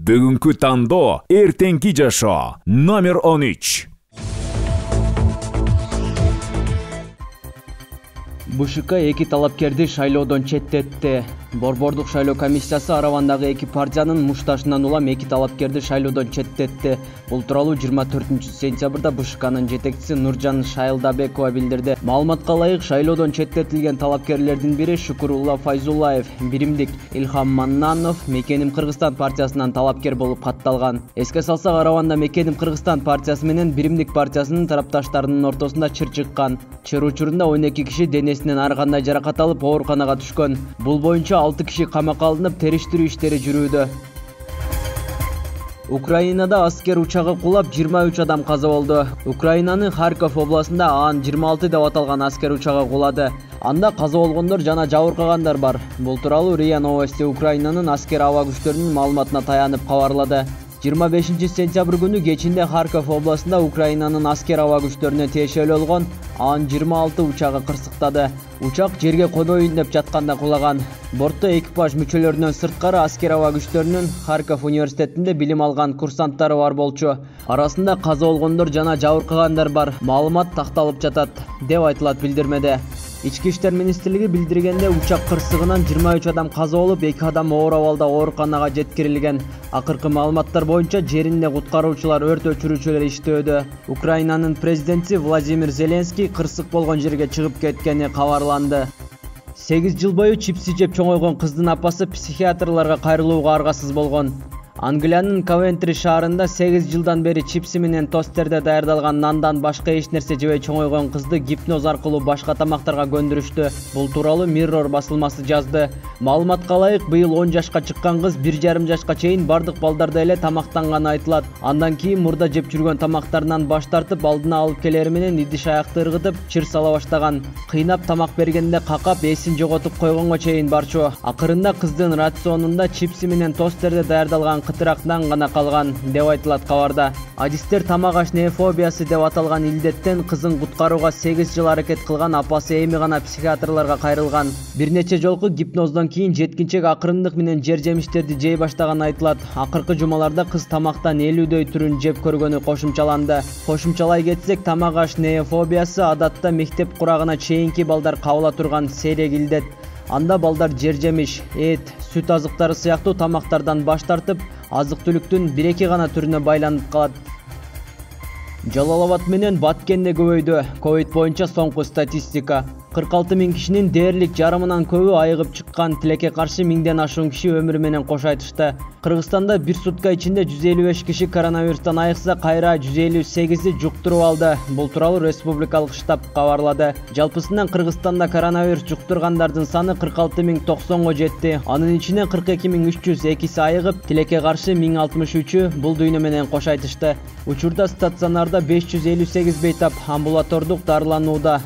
Бүгүнкү тандоо, эртеңки жашоо. Номер 13. БШК эки талапкерди шайлоодон четтетти. Борбордук шайлоо комиссиясы Аравандагы эки партиянын мушташынан улам эки талапкерди шайлоодон четтетти. Бул тууралуу 24-сентябрда БШКнын жетекчиси Нуржан Шайлдабекова билдирди. Маалыматка ылайык, шайлоодон четтетилген талапкерлердин бири Шукурулла Файзуллаев, биримдик Илхам Маннанов Мекеним Кыргызстан партиясынан талапкер болуп катталган. Эске салсак, Араванда Мекеним Кыргызстан партиясы менен Биримдик партиясынын тарапташтарынын ортосунда чыр чыккан. Чыр учурунда 12 киши денесинен ар кандай жаракат алып ооруканага түшкөн. Бул боюнча 6 киши камакка алынып, териштирүү иштери жүрүүдө. Украинада аскер учагы кулап 23 адам каза болду. Украинанын Харьков областында Ан-26 деп аталган аскер учагы кулады. Анда каза болгондор жана жабыркагандар бар. Бул тууралуу РИА Новости Украинанын аскер аба күчтөрүнүн маалыматына таянып кабарлады. 25-сентябрь күнү кечинде Харьков областында Украинанын аскер аба күчтөрүнө тиешелүү болгон Ан-26 учагы кырсыктады. Учак жерге коноюн деп жатканда кулаган. Бортто экипаж мүчөлөрүнөн сырткары аскер аба күчтөрүнүн Харьков университетинде билим алган курсанттары бар болчу. Арасында каза болгондор жана жабыркагандар бар. Маалымат такталып жатат, деп айтылат билдирмеде. Ички иштер министрлиги билдиргенде, учак кырсыгынан 23 адам каза болуп, 2 адам оор абалда ооруканага жеткирилген. Акыркы маалыматтар боюнча жеринде куткаруучулар, өрт өчүрүүчүлөр иштөөдө. Украинанын президенти Владимир Зеленский кырсык болгон жерге чыгып кеткени кабарланды. 8 жыл бою чипси жеп чоңойгон кыздын апасы психиатрларга кайрылууга аргасыз болгон. Англиянын Ковентри шаарында 8 жылдан бери чипси менен тостерде даярдалган нандан башка эч нерсе жебей чоңойгон кызды гипноз аркылуу башка тамактарга көндүрүштү. Бул тууралуу Mirror басылмасы жазды. Маалыматка ылайык, быйыл 10 жашка чыккан кыз 1,5 жашка чейин бардык балдарда эле тамактанганы айтылат. Андан кийин мурда жеп жүргөн тамактарынан баш тартып, алдына алып келери менен идиш аякты ыргытып, чыр сала баштаган. Кыйнап тамак бергенде какап, эсин жоготуп койгонго чейин барчу. Акырында кыздын рационунда чипси менен тостерде даярдалган кытырактан гана калган, деп айтылат кабарда. Адистер тамак аш неофобиясы деп аталган илдеттен кызын куткарууга 8 жыл аракет кылган апасы эми гана психиатрларга кайрылган. Бир нече жолку гипноздон кийин жеткинчек акырындык менен жер жемиштерди жей баштаган айтылат. Акыркы жумаларда кыз тамактан 50дөй түрүн жеп көргөнү кошумчаланды. Кошумчалай кетсек, тамак аш неофобиясы адатта мектеп курагына чейинки балдар кабыла турган сейрек илдет. Анда балдар жер жемиш, эт, сүт азыктары сыяктуу тамактардан баш тартып, азык-түлүктүн 1-2 гана түрүнө байланып калат. Жалал Абад менен Баткенде көбөйдү. Ковид боюнча соңку статистика. 46 000 кишинин дээрлик жарымынан көбү айыгып чыккан. Тилекке каршы 1000ден ашуун киши өмүрү менен кош айтышты. Кыргызстанда бир сутка ичинде 155 киши коронавирустан айыкса, кайра 158-и жуктуруп алды. Бул тууралуу республикалык штаб кабарлады. Жалпысынан Кыргызстанда коронавирус жуктургандардын саны 46 090го жетти. Анын ичинен 42 302си айыгып, тилекке каршы 1063-ү бул дүйнө менен кош айтышты. Учурда стационарда 558 бейтап амбулатордук дарыланууда.